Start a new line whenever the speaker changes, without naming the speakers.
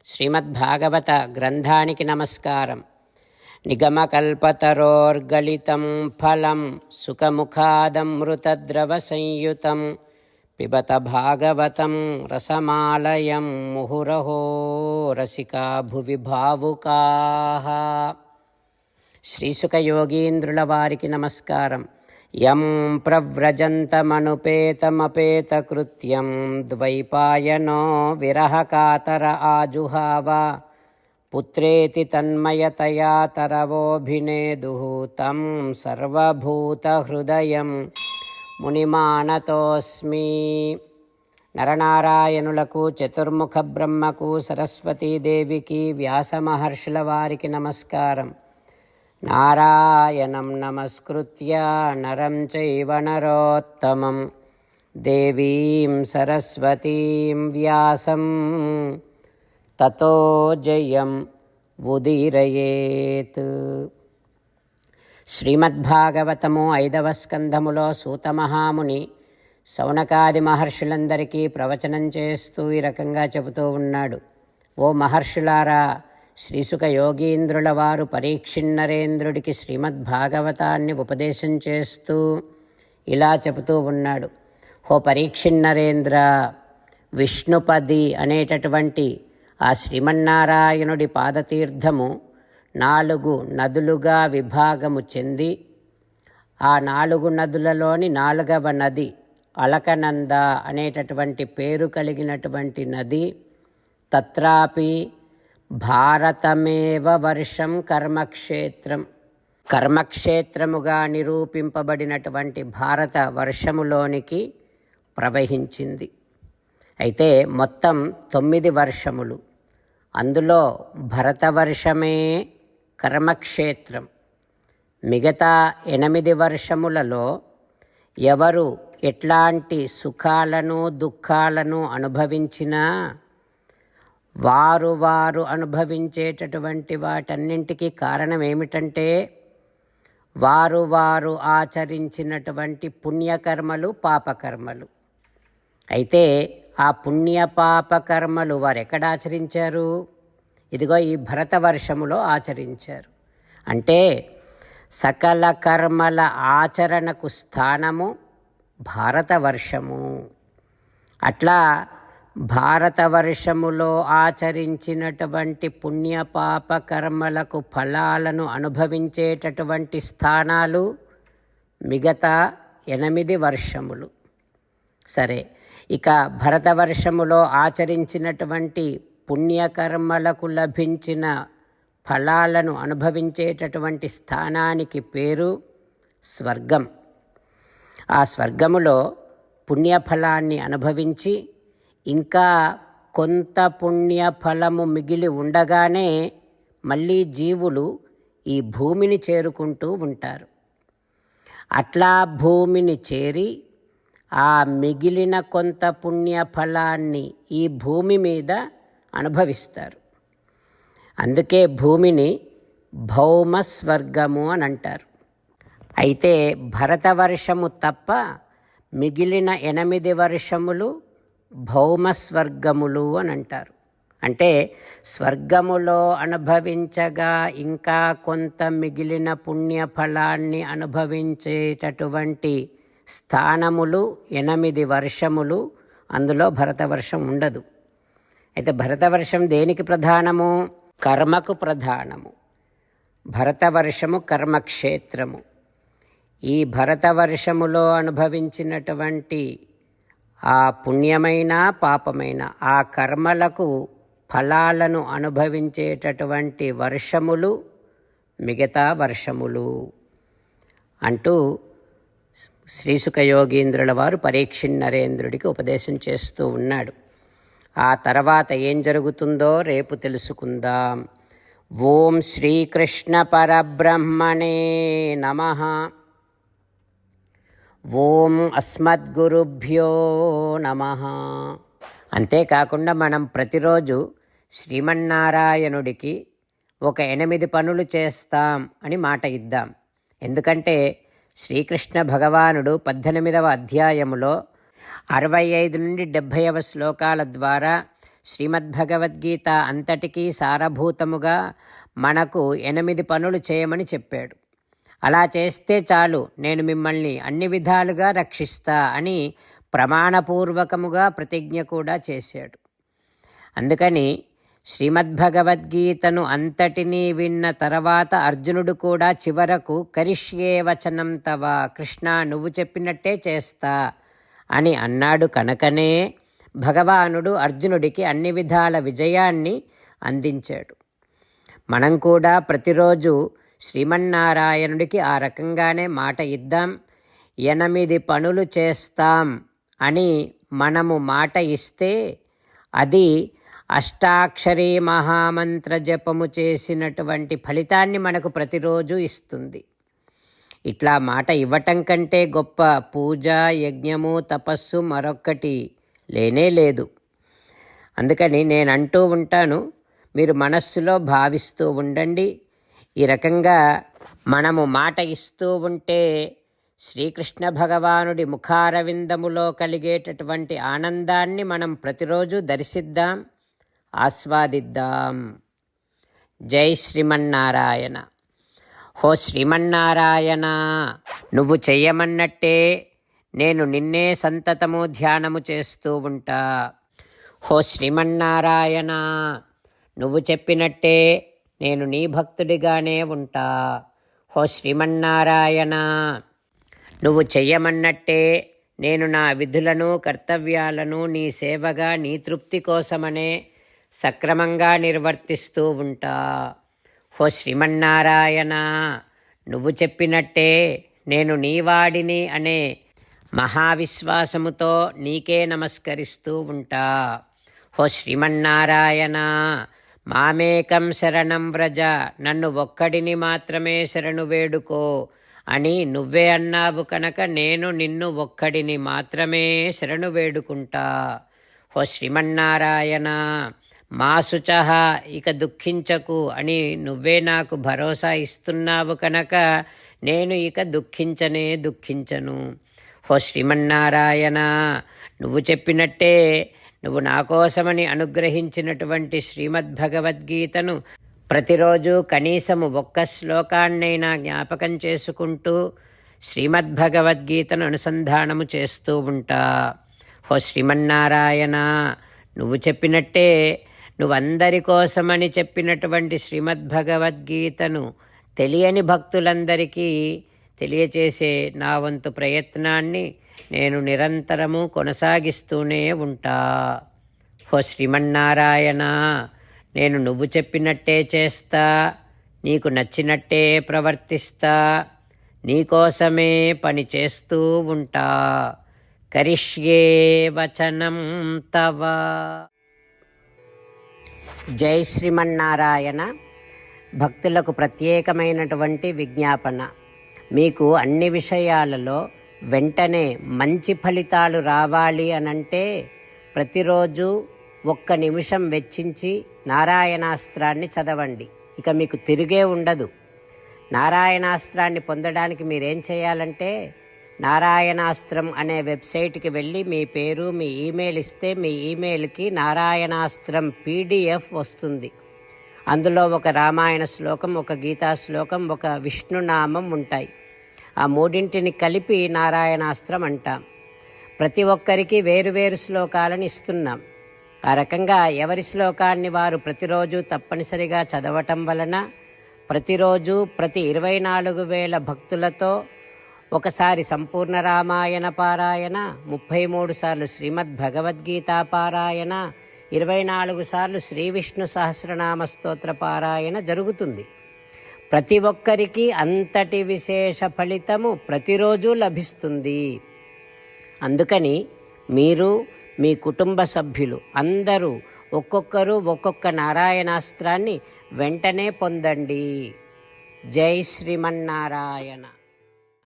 శ్రీమద్భాగవత గ్రంథానికి నమస్కారం. నిగమకల్పతరోర్గళితం ఫలం సుఖముఖాదమృతద్రవ సంయుతం పిబత భాగవతం రసమాలయం ముహురహో రసికా భువి భావుకాః. శ్రీసుఖయోగీంద్రుల వారికి నమస్కారం. యం ప్రవ్రజంతమనుపేతమపేతకృత్యం ద్వైపాయనో విరహకాతర ఆజుహావ పుత్రేతి తన్మయతయా తరవోభినేదుః తం సర్వభూతహృదయం మునిమానతోస్మి. నరనారాయణులకు, చతుర్ముఖ బ్రహ్మకు, సరస్వతీదేవికి, వ్యాస మహర్షుల వారికి నమస్కారం. నారాయణం నమస్కృత్య నరం చైవ నరోత్తమం దేవీం సరస్వతీం వ్యాసం తతో జయం ఉదీరయేత్. శ్రీమద్భాగవతము 5వ స్కంధములో సూతమహాముని శౌనకాది మహర్షులందరికీ ప్రవచనం చేస్తూ ఈ రకంగా చెబుతూ ఉన్నాడు. ఓ మహర్షులారా, శ్రీసుఖ యోగీంద్రుల వారు పరీక్షిన్నరేంద్రుడికి శ్రీమద్భాగవతాన్ని ఉపదేశం చేస్తూ ఇలా చెబుతూ ఉన్నాడు. ఓ పరీక్షిన్నరేంద్ర, విష్ణుపది అనేటటువంటి ఆ శ్రీమన్నారాయణుడి పాదతీర్థము 4 నదులుగా విభాగము చెంది, ఆ 4 నదులలోని 4వ నది అలకనంద అనేటటువంటి పేరు కలిగినటువంటి నది. తత్రాపి భారతమేవ వర్షం కర్మక్షేత్రం, కర్మక్షేత్రముగా నిరూపింపబడినటువంటి భారత వర్షములోనికి ప్రవహించింది. అయితే మొత్తం 9 వర్షములు, అందులో భరతవర్షమే కర్మక్షేత్రం. మిగతా 8 వర్షములలో ఎవరు ఎట్లాంటి సుఖాలను దుఃఖాలను అనుభవించినా వారు అనుభవించేటటువంటి వాటన్నింటికీ కారణం ఏమిటంటే వారు ఆచరించినటువంటి పుణ్యకర్మలు, పాపకర్మలు. అయితే ఆ పుణ్య పాపకర్మలు వారు ఎక్కడ ఆచరించారు? ఇదిగో ఈ భరతవర్షములో ఆచరించారు. అంటే సకల కర్మల ఆచరణకు స్థానము భారతవర్షము. అట్లా భారతవర్షములో ఆచరించినటువంటి పుణ్యపాప కర్మలకు ఫలాలను అనుభవించేటటువంటి స్థానాలు మిగతా 8 వర్షములు. సరే, ఇక భరతవర్షములో ఆచరించినటువంటి పుణ్యకర్మలకు లభించిన ఫలాలను అనుభవించేటటువంటి స్థానానికి పేరు స్వర్గం. ఆ స్వర్గములో పుణ్యఫలాన్ని అనుభవించి ఇంకా కొంత పుణ్యఫలము మిగిలి ఉండగానే మళ్ళీ జీవులు ఈ భూమిని చేరుకుంటూ ఉంటారు. అట్లా భూమిని చేరి ఆ మిగిలిన కొంత పుణ్యఫలాన్ని ఈ భూమి మీద అనుభవిస్తారు. అందుకే భూమిని భౌమస్వర్గము అని అంటారు. అయితే భరతవర్షము తప్ప మిగిలిన 8 వర్షములు భౌమస్వర్గములు అని అంటారు. అంటే స్వర్గములో అనుభవించగా ఇంకా కొంత మిగిలిన పుణ్యఫలాన్ని అనుభవించేటటువంటి స్థానములు 8 వర్షములు. అందులో భరతవర్షం ఉండదు. అయితే భరతవర్షం దేనికి ప్రధానము? కర్మకు ప్రధానము. భరతవర్షము కర్మక్షేత్రము. ఈ భరతవర్షములో అనుభవించినటువంటి ఆ పుణ్యమైన పాపమైన ఆ కర్మలకు ఫలాలను అనుభవించేటటువంటి వర్షములు మిగతా వర్షములు అంటూ శ్రీసుఖ యోగీంద్రుల వారు పరీక్షిన్నరేంద్రుడికి ఉపదేశం చేస్తూ ఉన్నాడు. ఆ తర్వాత ఏం జరుగుతుందో రేపు తెలుసుకుందాం. ఓం శ్రీకృష్ణ పరబ్రహ్మణే నమః. ఓం అస్మద్గురుభ్యో నమః. అంతేకాకుండా మనం ప్రతిరోజు శ్రీమన్నారాయణుడికి ఒక 8 పనులు చేస్తాం అని మాట ఇద్దాం. ఎందుకంటే శ్రీకృష్ణ భగవానుడు 18వ అధ్యాయములో 65 నుండి 70వ శ్లోకాల ద్వారా శ్రీమద్భగవద్గీత అంతటికీ సారభూతముగా మనకు 8 పనులు చేయమని చెప్పాడు. అలా చేస్తే చాలు, నేను మిమ్మల్ని అన్ని విధాలుగా రక్షిస్తా అని ప్రమాణపూర్వకముగా ప్రతిజ్ఞ కూడా చేశాడు. అందుకని శ్రీమద్భగవద్గీతను అంతటినీ విన్న తర్వాత అర్జునుడు కూడా చివరకు కరిష్యే వచనం తవ, కృష్ణ నువ్వు చెప్పినట్టే చేస్తా అని అన్నాడు. కనుకనే భగవానుడు అర్జునుడికి అన్ని విధాల విజయాన్ని అందించాడు. మనం కూడా ప్రతిరోజు శ్రీమన్నారాయణుడికి ఆ రకంగానే మాట ఇద్దాం. 8 పనులు చేస్తాం అని మనము మాట ఇస్తే అది అష్టాక్షరీ మహామంత్ర జపము చేసినటువంటి ఫలితాన్ని మనకు ప్రతిరోజు ఇస్తుంది. ఇట్లా మాట ఇవ్వటం కంటే గొప్ప పూజ, యజ్ఞము, తపస్సు మరొక్కటి లేనే లేదు. అందుకని నేను అంటూ ఉంటాను, మీరు మనస్సులో భావిస్తూ ఉండండి. ఈ రకంగా మనము మాట ఇస్తూ ఉంటే శ్రీకృష్ణ భగవానుడి ముఖారవిందములో కలిగేటటువంటి ఆనందాన్ని మనం ప్రతిరోజు దర్శిద్దాం, ఆస్వాదిద్దాం. జై శ్రీమన్నారాయణ. హో శ్రీమన్నారాయణ, నువ్వు చెయ్యమన్నట్టే నేను నిన్నే సంతతము ధ్యానము చేస్తూ ఉంటా. హో శ్రీమన్నారాయణ, నువ్వు చెప్పినట్టే నేను నీ భక్తుడిగానే ఉంటా. హో శ్రీమన్నారాయణ, నువ్వు చెయ్యమన్నట్టే నేను నా విధులను, కర్తవ్యాలను నీ సేవగా, నీ తృప్తి కోసమనే సక్రమంగా నిర్వర్తిస్తూ ఉంటా. హో శ్రీమన్నారాయణ, నువ్వు చెప్పినట్టే నేను నీవాడిని అనే మహావిశ్వాసముతో నీకే నమస్కరిస్తూ ఉంటా. హో శ్రీమన్నారాయణ, మామేకం శరణం వ్రజ, నన్ను ఒక్కడిని మాత్రమే శరణు వేడుకో అని నువ్వే అన్నావు కనుక నేను నిన్ను ఒక్కడిని మాత్రమే శరణు వేడుకుంటా. హో శ్రీమన్నారాయణ, మా శుచః, ఇక దుఃఖించకు అని నువ్వే నాకు భరోసా ఇస్తున్నావు కనుక నేను ఇక దుఃఖించను. హో శ్రీమన్నారాయణ, నువ్వు చెప్పినట్టే నువ్వు నా కోసమని అనుగ్రహించినటువంటి శ్రీమద్భగవద్గీతను ప్రతిరోజు కనీసము 1 శ్లోకాన్నైనా జ్ఞాపకం చేసుకుంటూ శ్రీమద్భగవద్గీతను అనుసంధానము చేస్తూ ఉంటా. హో శ్రీమన్నారాయణ, నువ్వు చెప్పినట్టే నువ్వందరి కోసమని చెప్పినటువంటి శ్రీమద్భగవద్గీతను తెలియని భక్తులందరికీ తెలియచేసే నా వంతు ప్రయత్నాన్ని నేను నిరంతరము కొనసాగిస్తూనే ఉంటా. హో శ్రీమన్నారాయణ, నేను నువ్వు చెప్పినట్టే చేస్తా, నీకు నచ్చినట్టే ప్రవర్తిస్తా, నీకోసమే పని చేస్తూ ఉంటా. కరిష్యే వచనం తవ. జై శ్రీమన్నారాయణ. భక్తులకు ప్రత్యేకమైనటువంటి విజ్ఞాపన. మీకు అన్ని విషయాలలో వెంటనే మంచి ఫలితాలు రావాలి అనంటే ప్రతిరోజు 1 నిమిషం వెచ్చించి నారాయణాస్త్రాన్ని చదవండి. ఇక మీకు తిరిగే ఉండదు. నారాయణాస్త్రాన్ని పొందడానికి మీరేం చేయాలంటే నారాయణాస్త్రం అనే వెబ్సైట్కి వెళ్ళి మీ పేరు, మీ ఈమెయిల్ ఇస్తే మీ ఈమెయిల్కి నారాయణాస్త్రం PDF వస్తుంది. అందులో ఒక రామాయణ శ్లోకం, ఒక గీతా శ్లోకం, ఒక విష్ణునామం ఉంటాయి. ఆ 3ంటిని కలిపి నారాయణాస్త్రం అంటాం. ప్రతి ఒక్కరికి వేరువేరు శ్లోకాలను ఇస్తున్నాం. ఆ రకంగా ఎవరి శ్లోకాన్ని వారు ప్రతిరోజు తప్పనిసరిగా చదవటం వలన ప్రతిరోజు ప్రతి 24,000 భక్తులతో ఒకసారి సంపూర్ణ రామాయణ పారాయణ, 33 సార్లు శ్రీమద్భగవద్గీత పారాయణ, 24 సార్లు శ్రీ విష్ణు సహస్రనామ స్తోత్ర పారాయణ జరుగుతుంది. ప్రతి ఒక్కరికి అంతటి విశేష ఫలితము ప్రతిరోజు లభిస్తుంది. అందుకని మీరు, మీ కుటుంబ సభ్యులు అందరూ ఒక్కొక్కరు ఒక్కొక్క నారాయణాస్త్రాన్ని వెంటనే పొందండి. జై శ్రీమన్నారాయణ.